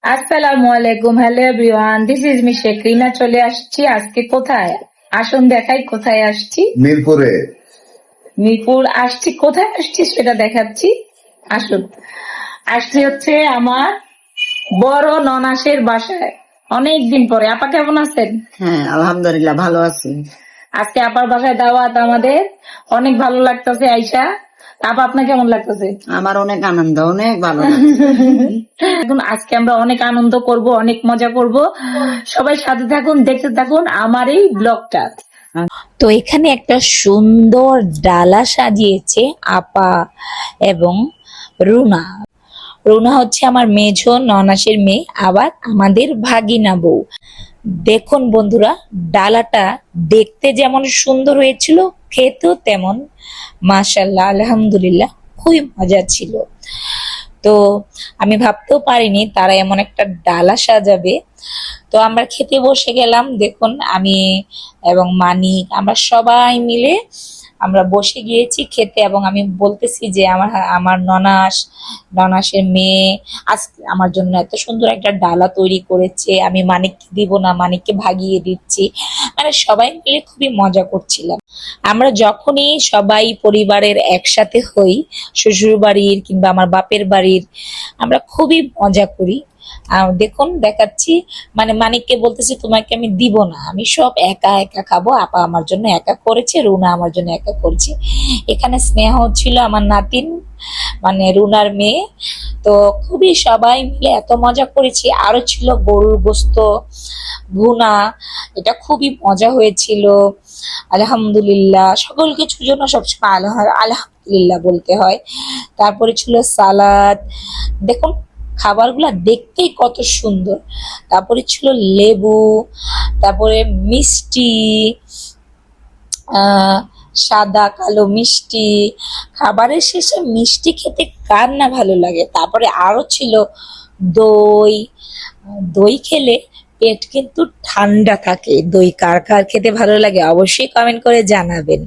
আসসালামু আলাইকুম, hello everyone, this is me Shekhrina. চলে আসছি আজকে কোথায়, আসুন দেখাই কোথায় আসছি। মিরপুরে। মিরপুর আসছি, কোথায় আসছি সেটা দেখাচ্ছি। আসুন, আসছি হচ্ছে আমার বড় ননাসের বাসায়। অনেকদিন পরে। আপা কেমন আছেন? হ্যাঁ, আলহামদুলিল্লাহ ভালো আছি। আজকে আপার বাসায় দাওয়াত আমাদের, অনেক ভালো লাগতেছে আইসা। আপা আপনার কেমন লাগতেছে? আমার অনেক আনন্দ, অনেক ভালো লাগছে। এখন আজকে আমরা অনেক আনন্দ করব, অনেক মজা করব। সবাই সাথে থাকুন, দেখতে থাকুন আমার এই ব্লগটা। তো এখানে একটা সুন্দর ডালা সাজিয়েছে আপা এবং রুনা। রুনা হচ্ছে আমার মেঝো ননাসের মেয়ে, আবার আমাদের ভাগিনা বউ। দেখুন বন্ধুরা, ডালাটা দেখতে যেমন সুন্দর হয়েছিল, খেতেও তেমন মাশাআল্লাহ আলহামদুলিল্লাহ খুবই মজা ছিল। তো আমি ভাবতেও পারিনি তারা এমন একটা ডালা সাজাবে। তো আমরা খেতে বসে গেলাম। দেখুন আমি এবং মানিক আমরা সবাই মিলে আমরা বসে গিয়েছি খেতে, এবং আমি বলতেছি যে আমার আমার ননাসের মেয়ে আজকে আমার জন্য এত সুন্দর একটা ডালা তৈরি করেছে, আমি মানিককে দিব না, মানিককে ভাগিয়ে দিচ্ছি। মানে সবাই মিলে খুবই মজা করছিলাম। আমরা যখনই সবাই পরিবারের একসাথে হই, শ্বশুর বাড়ির কিংবা আমার বাপের বাড়ির, আমরা খুবই মজা করি। দেখুন দেখাচ্ছি, মানে মানিককে বলতেছি তোমাকে আমি দিব না, আমি সব একা একা খাবো, আপা আমার জন্য একা করেছে, রুনা আমার জন্য একা করেছে। এখানে স্নেহ ছিল আমার নাতিন, মানে রুনার মেয়ে। তো খুবই সবাই মিলে এত মজা করেছি। আরো ছিল গরুর গোস্ত ভুনা, এটা খুবই মজা হয়েছিল। আলহামদুলিল্লাহ, সকল কিছুর জন্য সবসময় আলহামদুলিল্লাহ বলতে হয়। তারপরে ছিল সালাদ। দেখুন খাবারগুলা দেখতেই কত সুন্দর। তারপরে ছিল লেবু, তারপরে মিষ্টি, সাদা কালো মিষ্টি। খাবারের শেষে মিষ্টি খেতে কার না ভালো লাগে। তারপরে আরো ছিল দই। দই খেলে পেট কিন্তু ঠান্ডা থাকে। দই কার কার খেতে ভালো লাগে অবশ্যই কমেন্ট করে জানাবেন।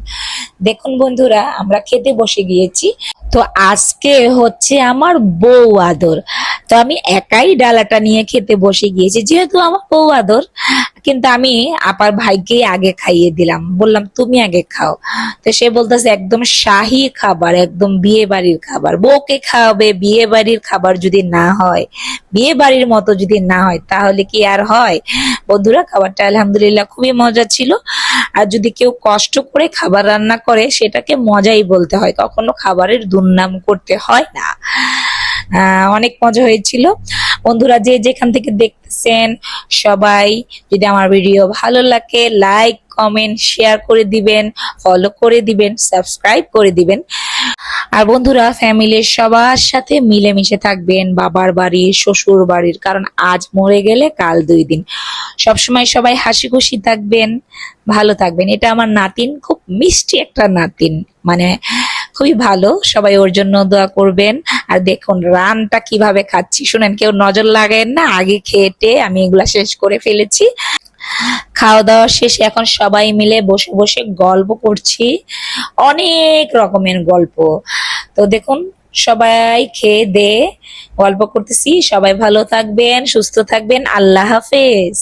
দেখুন বন্ধুরা, আমরা খেতে বসে গিয়েছি। তো আজকে হচ্ছে আমার বউ আদর। তো আমি একাই ডালাটা নিয়ে খেতে বসে গিয়েছি, যেহেতু আমার বউ আদর। কিন্তু আমি আপার ভাইকে আগে খাইয়ে দিলাম, বললাম তুমি আগে খাও। তো সে বলতেছে একদম শাহী খাবার, একদম বিয়ে বাড়ির খাবার, বউকে খাওয়াবে। বিয়ে বাড়ির খাবার যদি না হয়, বিয়ে বাড়ির মতো যদি না হয়, তাহলে কি আর হয়? বন্ধুরা, খাবারটা আলহামদুলিল্লাহ খুবই মজা ছিল। আর যদি কেউ কষ্ট করে খাবার রান্না করে, সেটাকে মজাই বলতে হয়, কখনো খাবারের দুর্নাম করতে হয় না। অনেক মজা হয়েছিল। বন্ধুরা, যে যেখান থেকে দেখতেছেন সবাই, যদি আমার ভিডিও ভালো লাগে লাইক কমেন্ট শেয়ার করে দিবেন, ফলো করে দিবেন, সাবস্ক্রাইব করে দিবেন। আর বন্ধুরা, ফ্যামিলির সবার সাথে মিলেমিশে থাকবেন, বাবার বাড়ির শ্বশুর বাড়ির, কারণ আজ মরে গেলে কাল 2 দিন। সবসময় সবাই হাসি খুশি থাকবেন, ভালো থাকবেন। এটা আমার নাতিন, খুব মিষ্টি একটা নাতিন, মানে খুবই ভালো। সবাই ওর জন্য দোয়া করবেন। আর দেখুন রানটা কিভাবে খাচ্ছি, শুনেন, কেউ নজর লাগায়েন না। আগে খেটে আমি এগুলা শেষ করে ফেলেছি। খাওয়া দাওয়া শেষে এখন সবাই মিলে বসে বসে গল্প করছি, অনেক রকমের গল্প। তো দেখুন সবাই খেয়ে দে গল্প করতেছি। সবাই ভালো থাকবেন, সুস্থ থাকবেন। আল্লাহ হাফেজ।